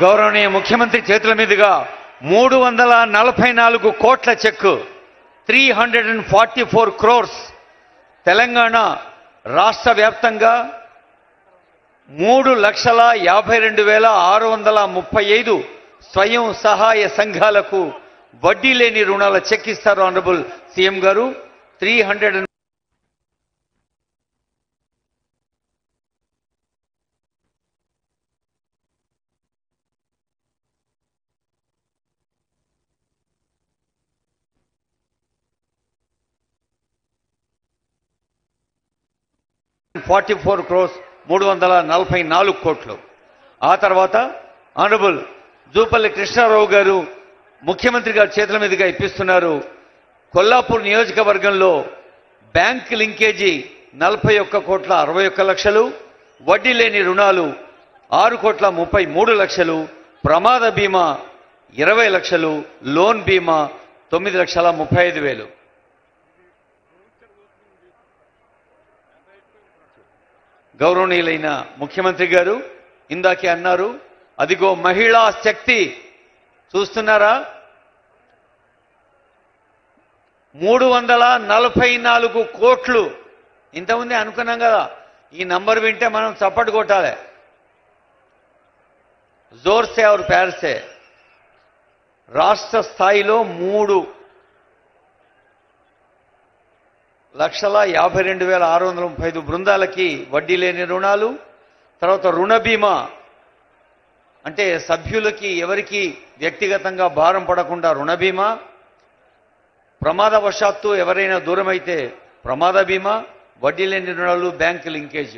గౌరవనీయ ముఖ్యమంత్రి చేతుల మీదుగా 344 కోట్ల చెక్కు 344 crores తెలంగాణ రాష్ట్ర వ్యాప్తంగా 3,52,635 స్వయం సహాయ సంఘాలకు వడ్డీ లేని రుణాల చెక్ ఇస్తారు ఆనరబుల్ సీఎం గారు. 44 crores 344 కోట్లు. ఆ తర్వాత ఆనరబుల్ జూపల్లి కృష్ణారావు గారు ముఖ్యమంత్రి గారి చేతుల మీదుగా ఇప్పిస్తున్నారు. కొల్లాపూర్ నియోజకవర్గంలో బ్యాంక్ లింకేజీ 41 కోట్ల 61 లక్షలు, వడ్డీ లేని రుణాలు 6 కోట్ల 33 లక్షలు, ప్రమాద బీమా 20 లక్షలు, లోన్ బీమా 9,35,000. గౌరవనీయులైన ముఖ్యమంత్రి గారు ఇందాకే అన్నారు, అదిగో మహిళా శక్తి చూస్తున్నారా, 344 కోట్లు. ఇంతకుముందే అనుకున్నాం కదా, ఈ నంబర్ వింటే మనం చప్పట్లు కొట్టాలి. జోర్సే और ప్యార్ సే రాష్ట్ర స్థాయిలో 3,52,635 బృందాలకి వడ్డీ లేని రుణాలు, తర్వాత రుణ బీమా అంటే సభ్యులకి ఎవరికి వ్యక్తిగతంగా భారం పడకుండా రుణ బీమా, ప్రమాదవశాత్తు ఎవరైనా దూరమైతే ప్రమాద బీమా, వడ్డీ లేని రుణాలు, బ్యాంక్ లింకేజ్.